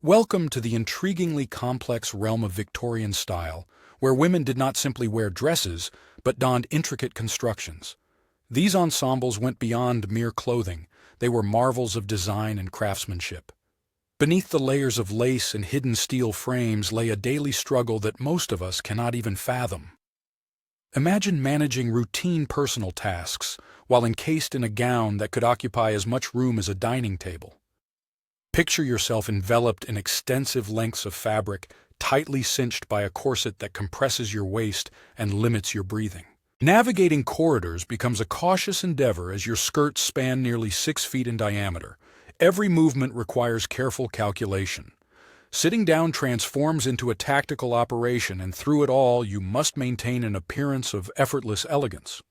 Welcome to the intriguingly complex realm of Victorian style, where women did not simply wear dresses, but donned intricate constructions. These ensembles went beyond mere clothing. They were marvels of design and craftsmanship. Beneath the layers of lace and hidden steel frames lay a daily struggle that most of us cannot even fathom. Imagine managing routine personal tasks while encased in a gown that could occupy as much room as a dining table. Picture yourself enveloped in extensive lengths of fabric, tightly cinched by a corset that compresses your waist and limits your breathing. Navigating corridors becomes a cautious endeavor as your skirts span nearly 6 feet in diameter. Every movement requires careful calculation. Sitting down transforms into a tactical operation, and through it all you must maintain an appearance of effortless elegance.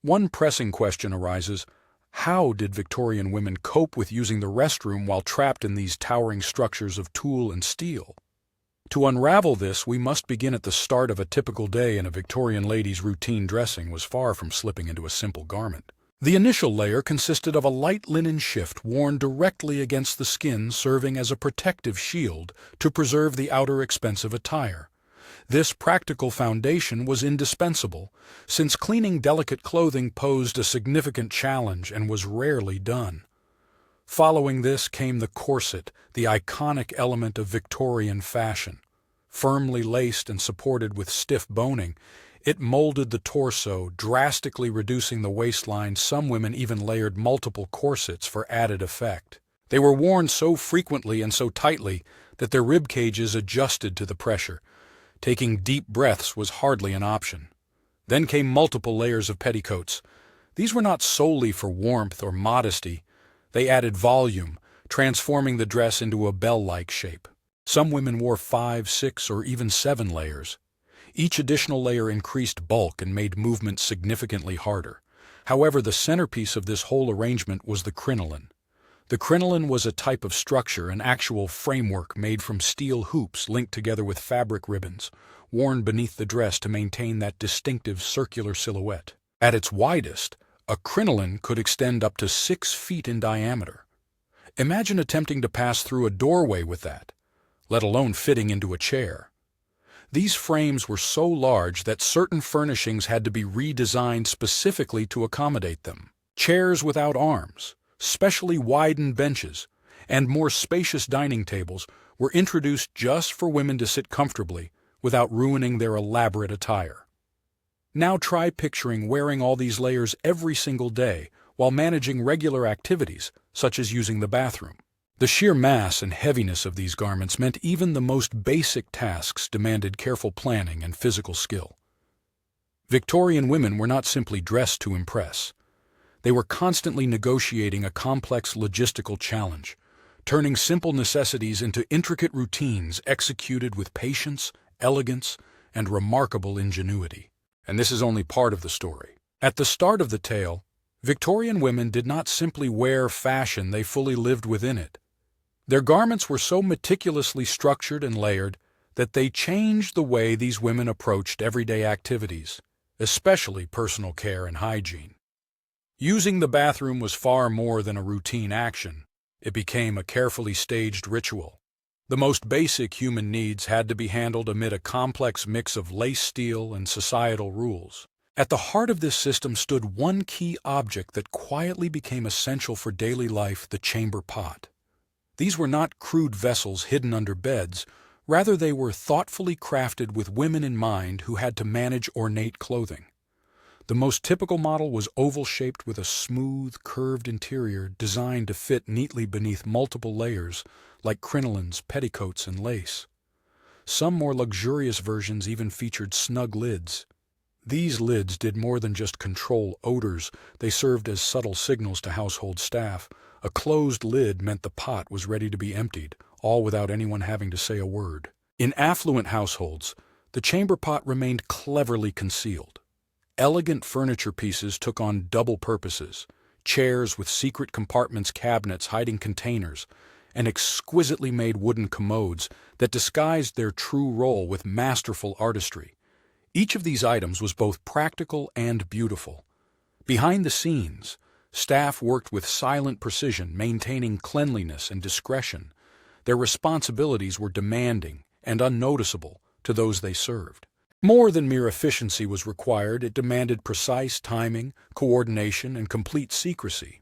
One pressing question arises: how did Victorian women cope with using the restroom while trapped in these towering structures of tulle and steel? To unravel this, we must begin at the start of a typical day in a Victorian lady's routine. Dressing was far from slipping into a simple garment. The initial layer consisted of a light linen shift worn directly against the skin, serving as a protective shield to preserve the outer expensive attire. This practical foundation was indispensable, since cleaning delicate clothing posed a significant challenge and was rarely done. Following this came the corset, the iconic element of Victorian fashion. Firmly laced and supported with stiff boning, it molded the torso, drastically reducing the waistline. Some women even layered multiple corsets for added effect. They were worn so frequently and so tightly that their rib cages adjusted to the pressure. Taking deep breaths was hardly an option. Then came multiple layers of petticoats. These were not solely for warmth or modesty. They added volume, transforming the dress into a bell-like shape. Some women wore 5, 6, or even 7 layers. Each additional layer increased bulk and made movement significantly harder. However, the centerpiece of this whole arrangement was the crinoline. The crinoline was a type of structure, an actual framework made from steel hoops linked together with fabric ribbons, worn beneath the dress to maintain that distinctive circular silhouette. At its widest, a crinoline could extend up to 6 feet in diameter. Imagine attempting to pass through a doorway with that, let alone fitting into a chair. These frames were so large that certain furnishings had to be redesigned specifically to accommodate them. Chairs without arms, specially widened benches, and more spacious dining tables were introduced just for women to sit comfortably without ruining their elaborate attire. Now try picturing wearing all these layers every single day while managing regular activities, such as using the bathroom. The sheer mass and heaviness of these garments meant even the most basic tasks demanded careful planning and physical skill. Victorian women were not simply dressed to impress. They were constantly negotiating a complex logistical challenge, turning simple necessities into intricate routines executed with patience, elegance, and remarkable ingenuity. And this is only part of the story. At the start of the tale, Victorian women did not simply wear fashion, they fully lived within it. Their garments were so meticulously structured and layered that they changed the way these women approached everyday activities, especially personal care and hygiene. Using the bathroom was far more than a routine action. It became a carefully staged ritual. The most basic human needs had to be handled amid a complex mix of lace steel and societal rules. At the heart of this system stood one key object that quietly became essential for daily life: the chamber pot. These were not crude vessels hidden under beds. Rather, they were thoughtfully crafted with women in mind who had to manage ornate clothing. The most typical model was oval-shaped with a smooth, curved interior designed to fit neatly beneath multiple layers, like crinolines, petticoats, and lace. Some more luxurious versions even featured snug lids. These lids did more than just control odors. They served as subtle signals to household staff. A closed lid meant the pot was ready to be emptied, all without anyone having to say a word. In affluent households, the chamber pot remained cleverly concealed. Elegant furniture pieces took on double purposes: chairs with secret compartments, cabinets hiding containers, and exquisitely made wooden commodes that disguised their true role with masterful artistry. Each of these items was both practical and beautiful. Behind the scenes, staff worked with silent precision, maintaining cleanliness and discretion. their responsibilities were demanding and unnoticeable to those they served. More than mere efficiency was required, it demanded precise timing, coordination, and complete secrecy.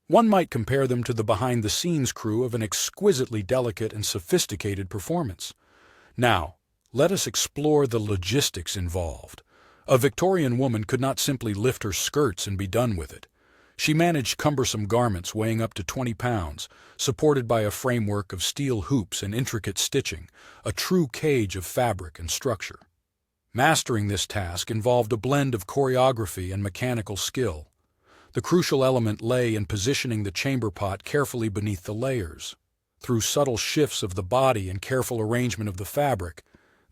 One might compare them to the behind-the-scenes crew of an exquisitely delicate and sophisticated performance. Now, let us explore the logistics involved. A Victorian woman could not simply lift her skirts and be done with it. She managed cumbersome garments weighing up to 20 pounds, supported by a framework of steel hoops and intricate stitching, a true cage of fabric and structure. Mastering this task involved a blend of choreography and mechanical skill. The crucial element lay in positioning the chamber pot carefully beneath the layers. Through subtle shifts of the body and careful arrangement of the fabric,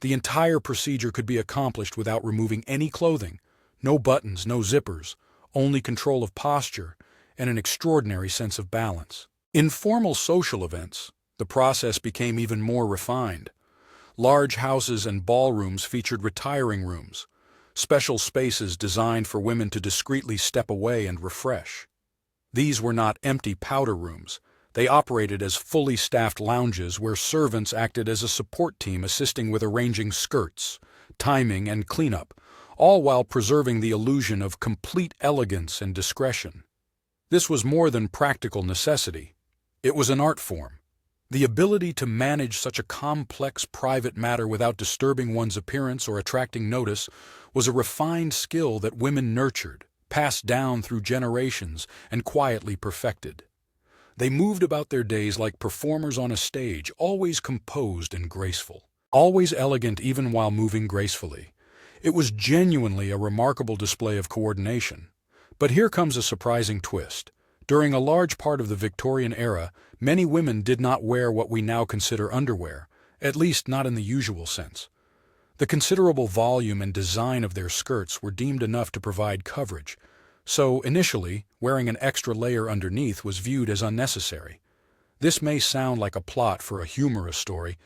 the entire procedure could be accomplished without removing any clothing, no buttons, no zippers, only control of posture and an extraordinary sense of balance. In formal social events, the process became even more refined. Large houses and ballrooms featured retiring rooms, special spaces designed for women to discreetly step away and refresh. These were not empty powder rooms. They operated as fully staffed lounges where servants acted as a support team assisting with arranging skirts, timing, and cleanup, all while preserving the illusion of complete elegance and discretion. This was more than practical necessity. It was an art form. The ability to manage such a complex private matter without disturbing one's appearance or attracting notice was a refined skill that women nurtured, passed down through generations, and quietly perfected. They moved about their days like performers on a stage, always composed and graceful, always elegant even while moving gracefully. It was genuinely a remarkable display of coordination. But here comes a surprising twist. During a large part of the Victorian era, many women did not wear what we now consider underwear, at least not in the usual sense. The considerable volume and design of their skirts were deemed enough to provide coverage, so initially, wearing an extra layer underneath was viewed as unnecessary. This may sound like a plot for a humorous story,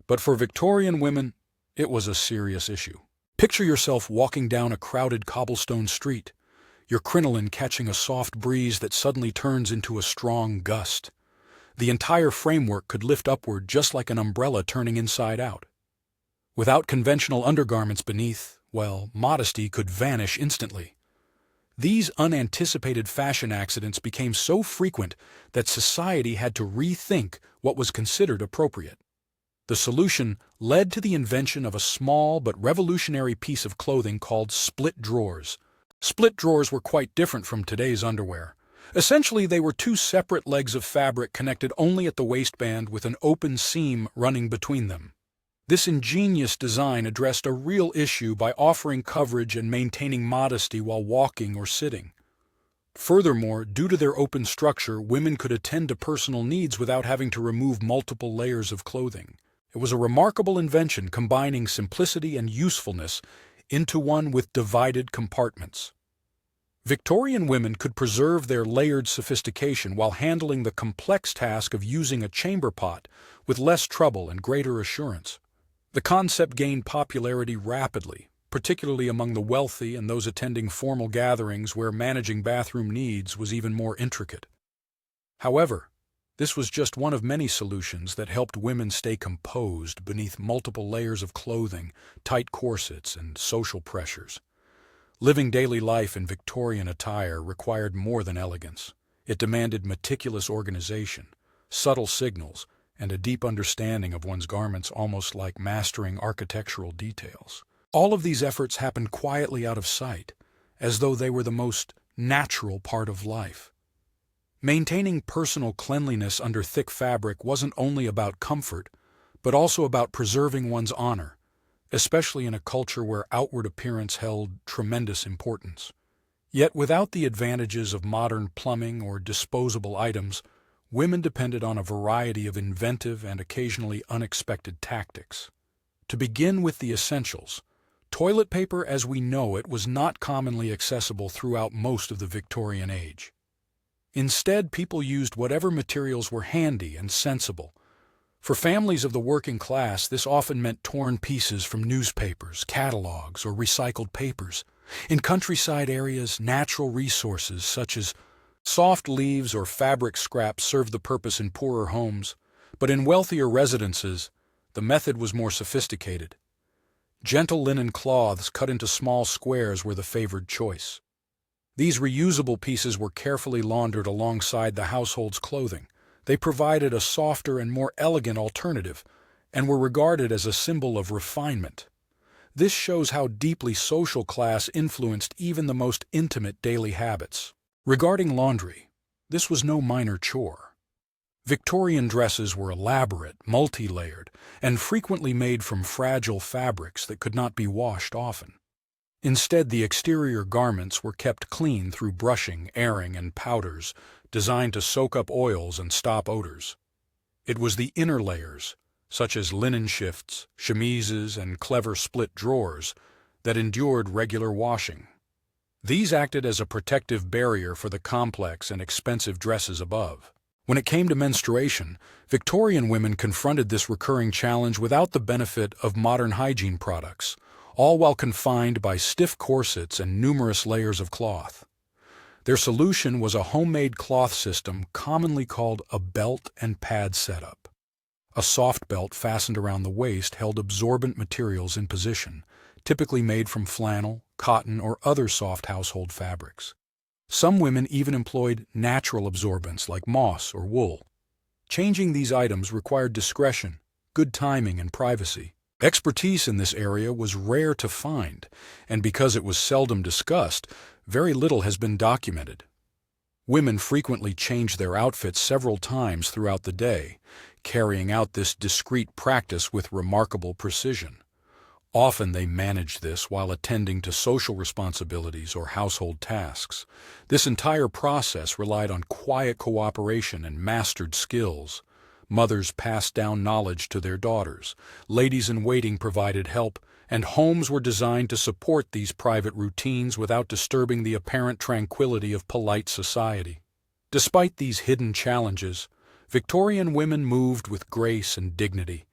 but for Victorian women, it was a serious issue. Picture yourself walking down a crowded cobblestone street, your crinoline catching a soft breeze that suddenly turns into a strong gust. The entire framework could lift upward just like an umbrella turning inside out. Without conventional undergarments beneath, well, modesty could vanish instantly. These unanticipated fashion accidents became so frequent that society had to rethink what was considered appropriate. The solution led to the invention of a small but revolutionary piece of clothing called split drawers. Split drawers were quite different from today's underwear. Essentially, they were two separate legs of fabric connected only at the waistband with an open seam running between them. This ingenious design addressed a real issue by offering coverage and maintaining modesty while walking or sitting. Furthermore, due to their open structure, women could attend to personal needs without having to remove multiple layers of clothing. It was a remarkable invention combining simplicity and usefulness into one with divided compartments. Victorian women could preserve their layered sophistication while handling the complex task of using a chamber pot with less trouble and greater assurance. The concept gained popularity rapidly, particularly among the wealthy and those attending formal gatherings where managing bathroom needs was even more intricate. However, this was just one of many solutions that helped women stay composed beneath multiple layers of clothing, tight corsets, and social pressures. Living daily life in Victorian attire required more than elegance. It demanded meticulous organization, subtle signals, and a deep understanding of one's garments, almost like mastering architectural details. All of these efforts happened quietly out of sight, as though they were the most natural part of life. Maintaining personal cleanliness under thick fabric wasn't only about comfort, but also about preserving one's honor, especially in a culture where outward appearance held tremendous importance. Yet without the advantages of modern plumbing or disposable items, women depended on a variety of inventive and occasionally unexpected tactics. To begin with the essentials, toilet paper as we know it was not commonly accessible throughout most of the Victorian age. Instead, people used whatever materials were handy and sensible. For families of the working class, this often meant torn pieces from newspapers, catalogs, or recycled papers. In countryside areas, natural resources such as soft leaves or fabric scraps served the purpose in poorer homes. But in wealthier residences, the method was more sophisticated. Gentle linen cloths cut into small squares were the favored choice. These reusable pieces were carefully laundered alongside the household's clothing. They provided a softer and more elegant alternative, and were regarded as a symbol of refinement. This shows how deeply social class influenced even the most intimate daily habits. Regarding laundry, this was no minor chore. Victorian dresses were elaborate, multi-layered, and frequently made from fragile fabrics that could not be washed often. Instead, the exterior garments were kept clean through brushing, airing, and powders designed to soak up oils and stop odors. It was the inner layers, such as linen shifts, chemises, and clever split drawers, that endured regular washing. These acted as a protective barrier for the complex and expensive dresses above. When it came to menstruation, Victorian women confronted this recurring challenge without the benefit of modern hygiene products, all while confined by stiff corsets and numerous layers of cloth. Their solution was a homemade cloth system commonly called a belt and pad setup. A soft belt fastened around the waist held absorbent materials in position, typically made from flannel, cotton, or other soft household fabrics. Some women even employed natural absorbents like moss or wool. Changing these items required discretion, good timing, and privacy. Expertise in this area was rare to find, and because it was seldom discussed, very little has been documented. Women frequently changed their outfits several times throughout the day, carrying out this discreet practice with remarkable precision. Often they managed this while attending to social responsibilities or household tasks. This entire process relied on quiet cooperation and mastered skills. Mothers passed down knowledge to their daughters, ladies-in-waiting provided help, and homes were designed to support these private routines without disturbing the apparent tranquility of polite society. Despite these hidden challenges, Victorian women moved with grace and dignity,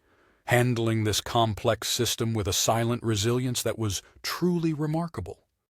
handling this complex system with a silent resilience that was truly remarkable.